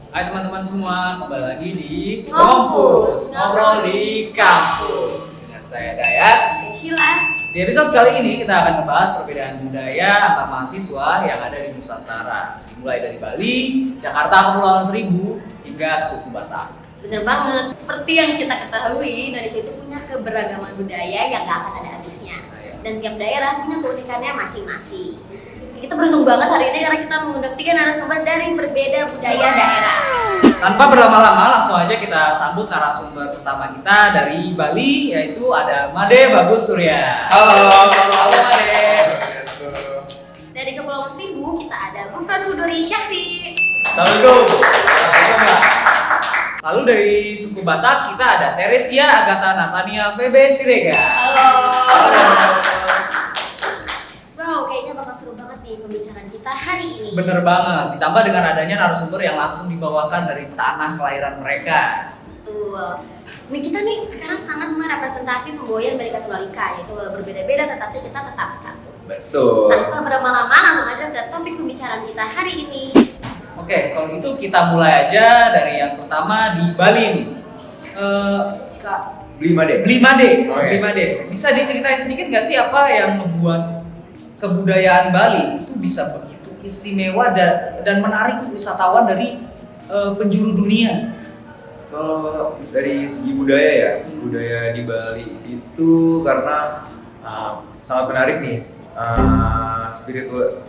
Hai teman-teman semua, kembali lagi di Ngompus, Ngobrol di Kampus dengan saya Dayat. Sheila. Di episode kali ini kita akan membahas perbedaan budaya antar mahasiswa yang ada di Nusantara, dimulai dari Bali, Jakarta, Kepulauan Seribu, hingga suku Batak. Bener banget, seperti yang kita ketahui, Indonesia itu punya keberagaman budaya yang gak akan ada habisnya. Dan tiap daerah punya keunikannya masing-masing. Kita beruntung banget hari ini karena kita mengundang 3 narasumber dari berbeda budaya daerah. Tanpa berlama-lama, langsung aja kita sambut narasumber pertama kita dari Bali, yaitu ada Made Bagus Surya. Halo Made. Dari Kepulauan Seribu kita ada Gufran Hudori Syahri. Assalamualaikum. Lalu dari suku Batak kita ada Teresia Agatha Natania Febe Sirega. Halo. Wow, kayaknya bakal seru banget nih pembicaraan kita hari ini. Bener banget, ditambah dengan adanya narasumber yang langsung dibawakan dari tanah kelahiran mereka. Betul. Nih kita nih sekarang sangat merepresentasi semboyan Bhinneka Tunggal Ika, yaitu berbeda-beda tetapi kita tetap satu. Betul. Tanpa berlama-lama langsung aja ke topik pembicaraan kita hari ini. Oke, kalau gitu kita mulai aja dari yang pertama di Bali nih. Kak, Blimade. Blimade. Oh, iya. Blimade. Bisa diceritain sedikit nggak sih apa yang membuat kebudayaan Bali itu bisa begitu istimewa dan menarik wisatawan dari penjuru dunia? Kalau dari segi budaya ya, budaya di Bali itu karena sangat menarik nih,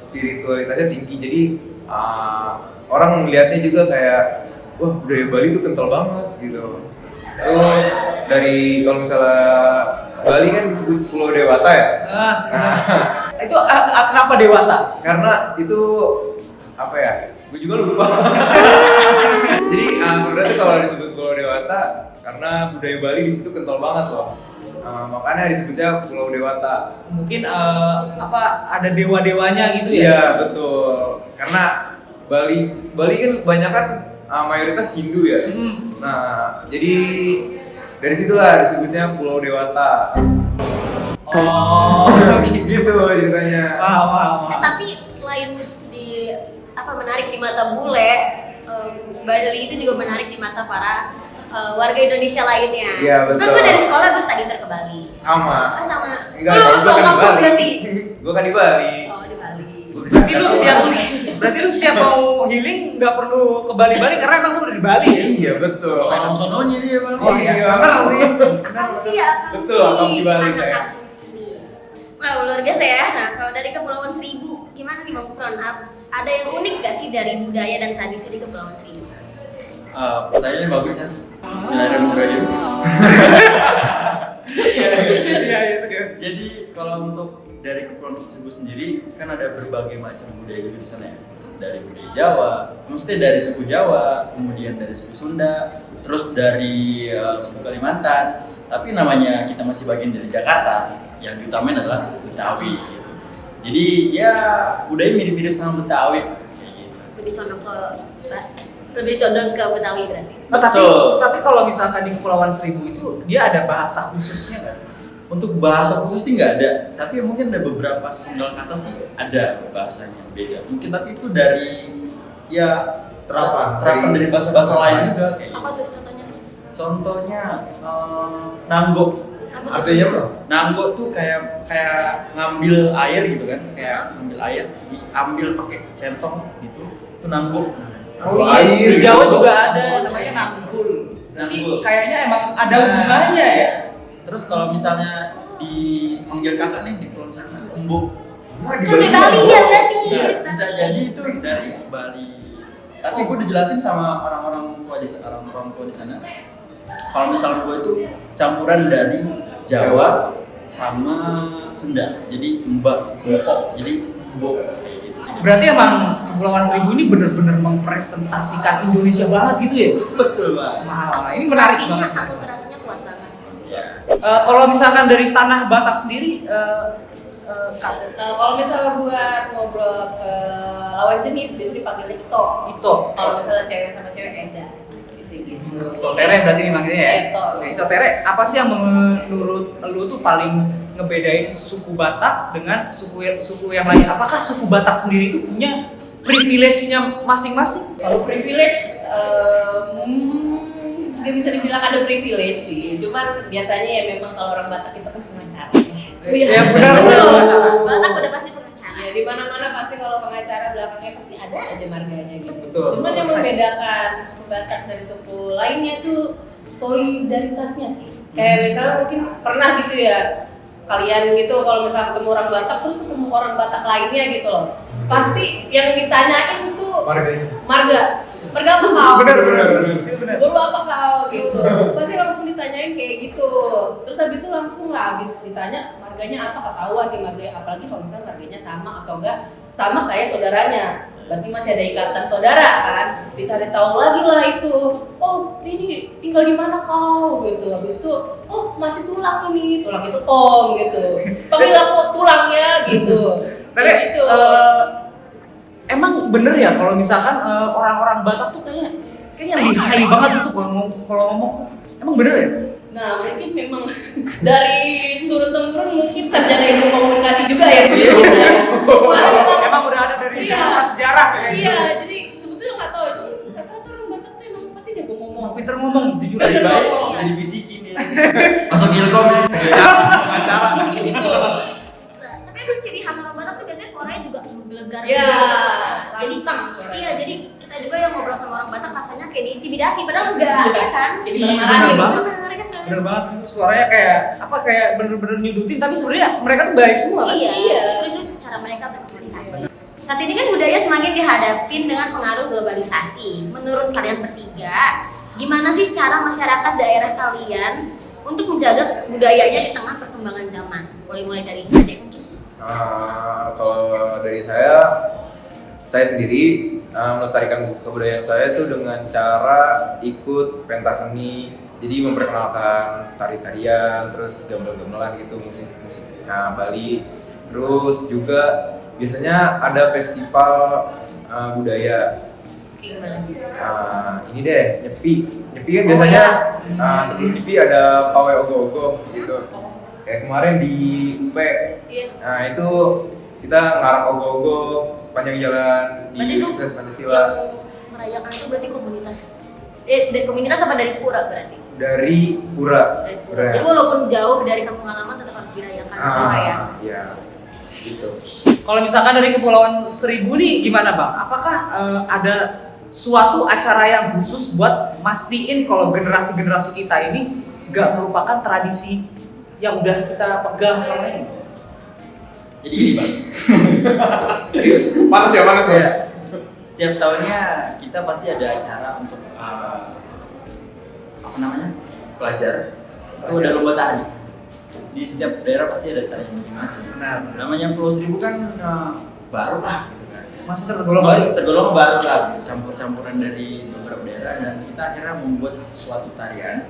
spiritualitasnya tinggi. Jadi orang melihatnya juga kayak, wah budaya Bali itu kental banget gitu. Terus dari kalau misalnya Bali kan disebut Pulau Dewata ya. Itu kenapa Dewata? Karena itu apa ya? Gue juga lupa. Jadi sebenarnya kalau disebut Pulau Dewata karena budaya Bali di situ kental banget loh. Makanya disebutnya Pulau Dewata. Mungkin ada dewa-dewanya gitu ya? Iya betul. Karena Bali kan kebanyakan mayoritas Hindu ya. Nah jadi dari situlah disebutnya Pulau Dewata. Oh, gitu ceritanya. Wah. Tapi selain menarik di mata bule, Bali itu juga menarik di mata para warga Indonesia lainnya. Iya betul. Kan gue dari sekolah gue study tour ke Bali. Sama. Sama. Enggak, kalau gue kan di Bali. Berarti. Gue kan di Bali. Oh di Bali. Berarti lu setiap mau healing nggak perlu ke Bali karena emang lu udah di Bali ya? Iya betul. Main sononya dia bang. Oh iya, benar sih. Akam sih ya, Betul, Akam si Bali anak saya. kampung sini. Wah luar biasa ya. Nah kalau dari Kepulauan Seribu, gimana nih Bang Gufron? Ada yang unik gak sih dari budaya dan tradisi di Kepulauan Seribu? Pertanyaannya bagus ya. Bismillahirrahmanirrahim. Iya, serius. Jadi kalau untuk dari Kepulauan Seribu sendiri kan ada berbagai macam budaya juga di sana ya. Dari budaya Jawa, maksudnya dari suku Jawa, kemudian dari suku Sunda, terus dari suku Kalimantan. Tapi namanya kita masih bagian dari Jakarta, yang diutamain adalah Betawi. Gitu. Jadi ya budaya mirip-mirip sama Betawi. Kayak gitu. Lebih condong ke Betawi berarti. Tapi kalau misalkan di Kepulauan Seribu itu dia ada bahasa khususnya nggak? Untuk bahasa khusus sih nggak ada, tapi mungkin ada beberapa sunggal kata sih ada bahasanya beda. Mungkin tapi itu dari ya terapan dari bahasa-bahasa lain juga. Apa tuh contohnya? Contohnya nanggo. Artinya apa? Nanggo tuh kayak ngambil air gitu kan, kayak ngambil air diambil pakai centong gitu. Itu nanggo. Oh iya, di Jawa juga ada namanya nanggul. Nanggul. Kayaknya emang ada hubungannya ya. Terus kalau misalnya dipanggil kakak nih di Pulau sana, Embo. Kan di Bali ya berarti. Nah, bisa jadi itu dari Bali. Tapi gue udah jelasin sama orang-orang tua di sana. Kalau misalnya gue itu campuran dari Jawa sama Sunda. Jadi Mbak, Mbok. Jadi Mbok kayak gitu. Berarti emang Kepulauan Seribu ini benar-benar mempresentasikan Indonesia banget gitu ya? Betul, Mbak. Wah, ini menarik banget. Akulturasinya kuat banget. Ya. Kalau misalkan dari tanah Batak sendiri, Kalau misalnya buat ngobrol ke lawan jenis biasanya dipanggilnya Ito. Ito. Kalau misalnya cewek sama cewek Eda. Gitu. Ito Tere berarti dimanggilnya ya? Ito. Nah, Ito Tere, apa sih yang menurut lu tuh paling ngebedain suku Batak dengan suku yang lain? Apakah suku Batak sendiri itu punya privilege-nya masing-masing? Kalau privilege, nggak bisa dibilang ada privilege sih. Cuman biasanya ya memang kalau orang Batak itu kan pengacara. Ya benar. Batak udah pasti pengacara. Ya di mana-mana pasti kalau pengacara belakangnya pasti ada aja marganya gitu. Betul. Cuman yang membedakan suku Batak dari suku lainnya tuh solidaritasnya sih. Kayak misalnya mungkin pernah gitu ya kalian gitu kalau misalnya ketemu orang Batak terus ketemu orang Batak lainnya gitu loh. Pasti yang ditanyain tuh marga apa kau? Benar. Baru apa kau gitu. Pasti langsung ditanyain kayak gitu. Terus habis itu langsung lah habis ditanya marganya apa ketahuan nih marganya, apalagi kalau misalnya marganya sama atau enggak sama kayak saudaranya. Berarti masih ada ikatan saudara kan? Dicari tahu lagi lah itu. Oh, ini tinggal di mana kau gitu. Habis itu, oh masih tulang ini. Tulang itu om gitu. Panggil aku tulangnya gitu. Tapi Kayak gitu. emang bener ya kalau misalkan orang-orang Batak tuh kayaknya lihai banget gitu kalau ngomong. Emang bener ya? Nah mungkin memang dari turun temurun mungkin sarjana ilmu komunikasi juga ya Bu. Emang udah ada dari cerita sejarah kayak gitu. Iya, jadi sebetulnya nggak tahu, cuma rata-rata orang Batak tuh emang pasti jago ngomong. Pinter ngomong jujur Pinter aja. ngomong. Udah dibisikin ya. Masuk ilkom ya. Pengacara. Mungkin itu. Tapi itu ciri khas orang Batak tuh biasanya suaranya juga menggelegar. Ya, Jadi lantang suaranya. iya, jadi kita juga yang ngobrol sama orang Batak rasanya kayak diintimidasi padahal enggak, ya kan? Jadi Iya, dimarahin. bener banget. Bener kan? Bener banget itu suaranya kayak bener-bener nyudutin tapi sebenarnya mereka tuh baik semua kan? Iya, Iya. justru itu cara mereka berkomunikasi. Saat ini kan budaya semakin dihadapin dengan pengaruh globalisasi. Menurut kalian bertiga, gimana sih cara masyarakat daerah kalian untuk menjaga budayanya di tengah perkembangan zaman? Boleh mulai dari Adek mungkin? Kalau dari saya sendiri melestarikan melestarikan saya itu dengan cara ikut pentas seni, jadi memperkenalkan tari-tarian, terus gamelan-gamelan gitu, musik-musiknya Bali. Terus juga biasanya ada festival budaya. Oke, gimana? Ini deh, nyepi kan biasanya sebelum nyepi ada pawai ogoh-ogoh gitu. Kayak kemarin di UP, Iya. nah itu kita ngarak ogoh-ogoh sepanjang jalan di Berarti itu Universitas Pancasila. yang merayakan itu berarti komunitas. Dari komunitas apa dari pura berarti? Dari Pura. Dari pura. Jadi walaupun jauh dari kampung halaman tetap harus dirayakan semua ya. Iya, gitu. Kalau misalkan dari Kepulauan Seribu nih gimana Bang? Apakah ada suatu acara yang khusus buat mastiin kalau generasi-generasi kita ini gak melupakan tradisi yang udah kita pegang selama ini? Jadi gini Bang. Serius? Panas ya? Ya. Tiap tahunnya kita pasti ada acara untuk apa namanya? Pelajar. Itu ada lomba tari. Di setiap daerah pasti ada tari masing-masing. Nah, Namanya Pulau Seribu kan baru lah gitu kan. masih tergolong Masih tergolong baru lah, campur-campuran dari beberapa daerah, dan kita akhirnya membuat suatu tarian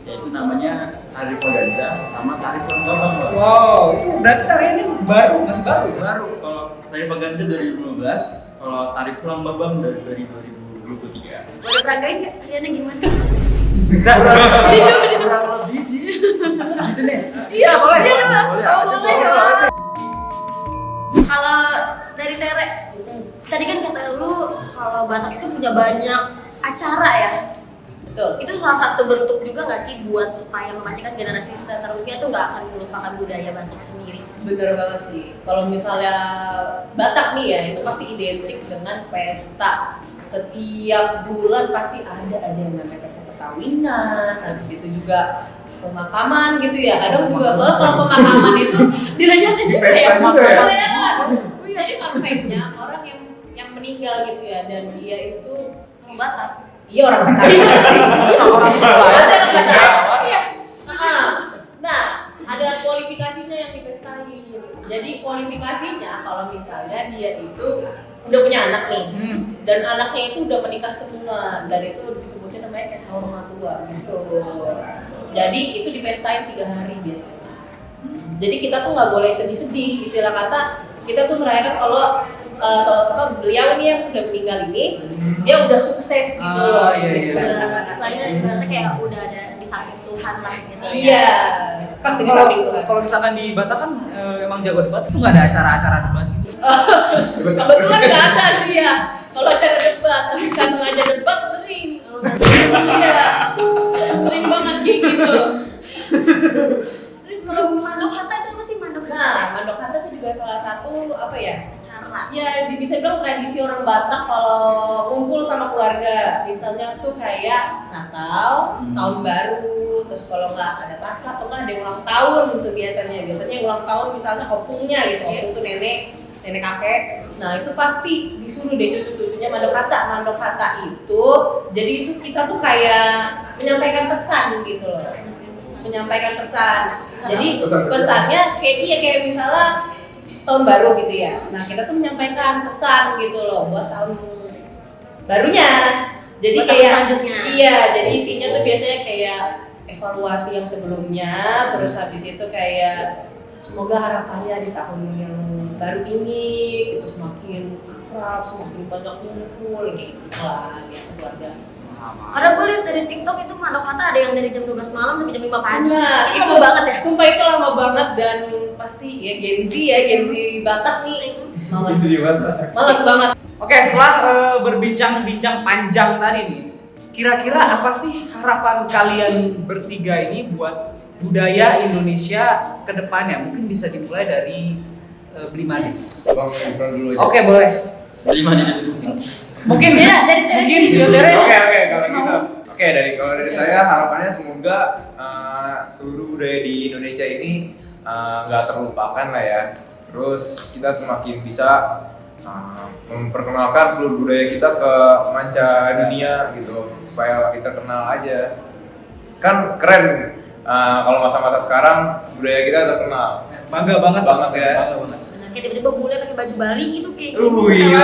yaitu namanya tari Paganza sama tari Pulang Babang. Wow, itu berarti tarian ini masih baru. Baru kalau tari Paganza 2015, kalau tari Pulang Babang dari 2023. Boleh peragain nggak tariannya gimana? Bisa. Kurang lebih sih. Gitu nih. Iya, boleh. Boleh. Boleh. Kalau dari Tere, tadi kan kata lu kalau Batak itu punya banyak acara ya. Betul. Itu salah satu bentuk juga nggak sih buat supaya memastikan generasi seterusnya itu nggak akan melupakan budaya Batak sendiri. Bener banget sih. Kalau misalnya Batak nih ya, itu pasti identik dengan pesta. Setiap bulan pasti ada aja yang namanya pesta perkawinan. Habis itu juga pemakaman gitu ya. Kadang juga soalnya kalau pemakaman itu dirayakan juga ya. Pesta juga ya? Pemakaman. Jadi fun fact-nya orang yang meninggal gitu ya, dan dia itu Orang Batak. iya orang Batak. Orang Sunda. Ada orang Batak. Iya. Nah, ada kualifikasinya yang dipestain. Jadi kualifikasinya kalau misalnya dia itu udah punya anak nih, dan anaknya itu udah menikah semua, dan itu disebutnya namanya kayak sahur matua gitu. Jadi itu dipestain 3 hari biasanya. Jadi kita tuh nggak boleh sedih-sedih, istilah kata kita tuh merayakan kalau beliau nih yang sudah meninggal ini dia udah sukses gitu loh. Iya. Udah istilahnya ibaratnya kayak udah ada di samping Tuhan lah gitu. Iya. Ya. Kan Pasti di samping Tuhan. kalau misalkan di Batak kan emang jago debat, itu nggak ada acara-acara debat gitu. Kebetulan nggak ada sih ya. Kalau acara debat, tapi nggak sengaja debat sering. Iya, sering banget kayak gitu. Kalau mandok hatta itu apa sih mandok hatta? Nah, mandok hatta itu juga salah satu apa ya? Acara. Ya bisa bilang tradisi orang Batak kalau ngumpul sama keluarga. Misalnya tuh kayak Natal, tahun baru, terus kalau nggak ada Paskah atau nggak ada yang ulang tahun gitu biasanya. Biasanya yang ulang tahun misalnya opungnya gitu, opung tuh nenek kakek. Nah itu pasti disuruh deh cucu-cucunya mandok hatta. Mandok hatta itu jadi itu kita tuh kayak menyampaikan pesan gitu loh. Menyampaikan pesan. Jadi pesannya kayak misalnya tahun baru gitu ya. Nah kita tuh menyampaikan pesan gitu loh buat tahun barunya. Jadi Buat tahun kayak selanjutnya. iya, jadi isinya tuh biasanya kayak evaluasi yang sebelumnya, terus habis itu kayak semoga harapannya di tahun yang baru ini gitu semakin akrab, semakin banyak ngumpul kayak gitu lah biasa keluarga. Karena gue lihat dari TikTok itu mandok hatta ada yang dari jam 12 malam sampai jam 5 pagi. Nah, itu banget ya. Sumpah itu lama banget dan pasti ya Gen Z Batak nih. Malas banget. Oke, setelah berbincang-bincang panjang tadi nih, kira-kira apa sih harapan kalian bertiga ini buat budaya Indonesia ke depannya? Mungkin bisa dimulai dari Blimade. Bang Gufron dulu aja. Oke, boleh. 5 di dulu. Mungkin Ya, dari mungkin sini. dari Oke, kalau gitu. Oke, kalau dari saya harapannya semoga seluruh budaya di Indonesia ini nggak terlupakan lah ya. Terus kita semakin bisa memperkenalkan seluruh budaya kita ke manca dunia gitu, supaya kita kenal aja. Kan keren kalau masa-masa sekarang budaya kita terkenal. bangga banget Banget ya. Bangga banget. Benar, kayak tiba-tiba bule pakai baju Bali gitu kayak Iya.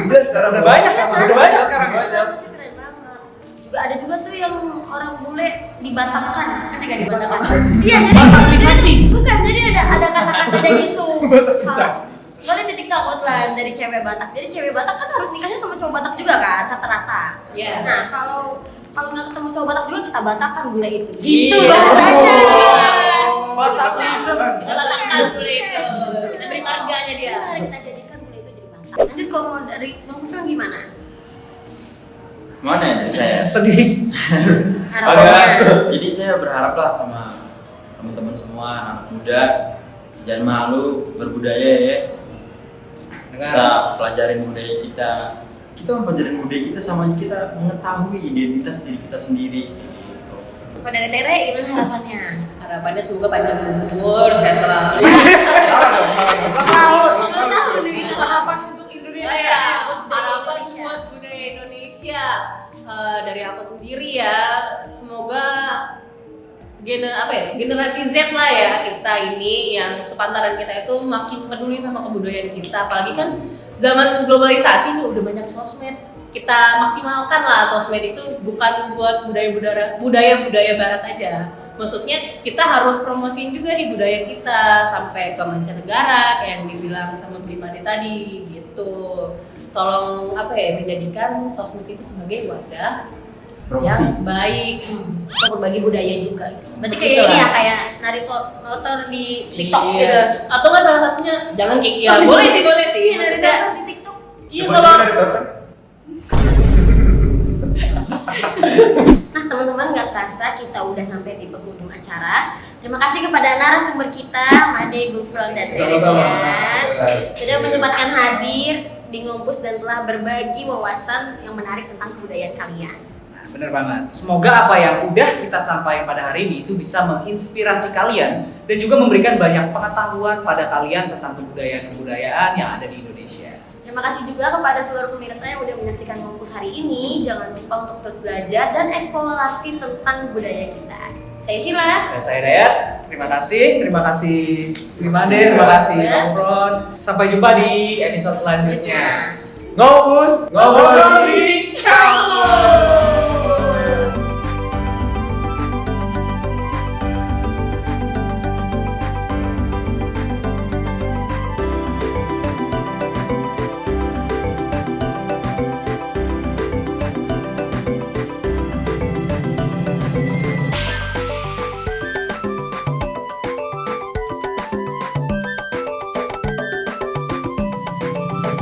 Udah sekarang udah banyak kan? Udah banyak sekarang. Pasti keren banget. Juga ada juga tuh yang orang bule dibatakan, nanti gak dibatakan. Iya, jadi Batakisasi. bukan, jadi ada kata-katanya gitu. Kalau di TikTok outline dari cewek Batak. Jadi cewek Batak kan harus nikahnya sama cowok Batak juga kan, rata-rata. Iya. Nah, kalau nggak ketemu cowok Batak juga kita Batakan bule itu. Iya. Gitu bahasanya. Batakism. Kita Batakkan bule itu. Kita beri marganya dia. Mari kita jadikan bule itu jadi Batak. Nanti kalau mau dari Bang Gufron gimana? Mana ya dari saya? Sedih. Harapannya. Jadi saya berharap lah sama teman-teman semua anak muda, jangan malu berbudaya ya. Kita pelajarin budaya kita. Kita mempelajarin budaya kita sama aja kita mengetahui identitas diri kita sendiri. Gitu. Kalau dari Tere gimana harapannya? Harapannya semoga panjang umur, sehat selalu. Harapan untuk Indonesia. Saya harapan buat budaya Indonesia dari aku sendiri ya, semoga generasi Z lah ya kita ini yang sepantaran kita itu makin peduli sama kebudayaan kita, apalagi kan zaman globalisasi nih udah banyak sosmed, kita maksimalkan lah sosmed itu bukan buat budaya barat aja. Maksudnya kita harus promosiin juga nih budaya kita sampai ke mancanegara kayak yang dibilang sama Blimade tadi gitu. Tolong menjadikan sosmed itu sebagai wadah Promosi. yang baik. Untuk berbagi budaya juga gitu. Berarti kayak Gitu ini lah. ya, kayak narrator di TikTok Iya. gitu. Atau nggak salah satunya jangan kayak ya boleh sih Iya, narrator Maksudnya, di TikTok. iya kalau Nah teman-teman, nggak terasa kita udah sampai di penghujung acara. Terima kasih kepada narasumber kita, Made, Gufron, dan Sama-sama. Teresia sudah menyempatkan hadir di Ngompus dan telah berbagi wawasan yang menarik tentang kebudayaan kalian. Bener banget. Semoga apa yang udah kita sampaikan pada hari ini itu bisa menginspirasi kalian dan juga memberikan banyak pengetahuan pada kalian tentang kebudayaan-kebudayaan yang ada di Indonesia. Terima kasih juga kepada seluruh pemirsa yang udah menyaksikan Ngompus hari ini. Jangan lupa untuk terus belajar dan eksplorasi tentang budaya kita. Saya Sheila. Dan saya Dayat. Terima kasih Blimade, terima kasih Bang Gufron. Sampai jumpa di episode selanjutnya. Ngobus, ngobrol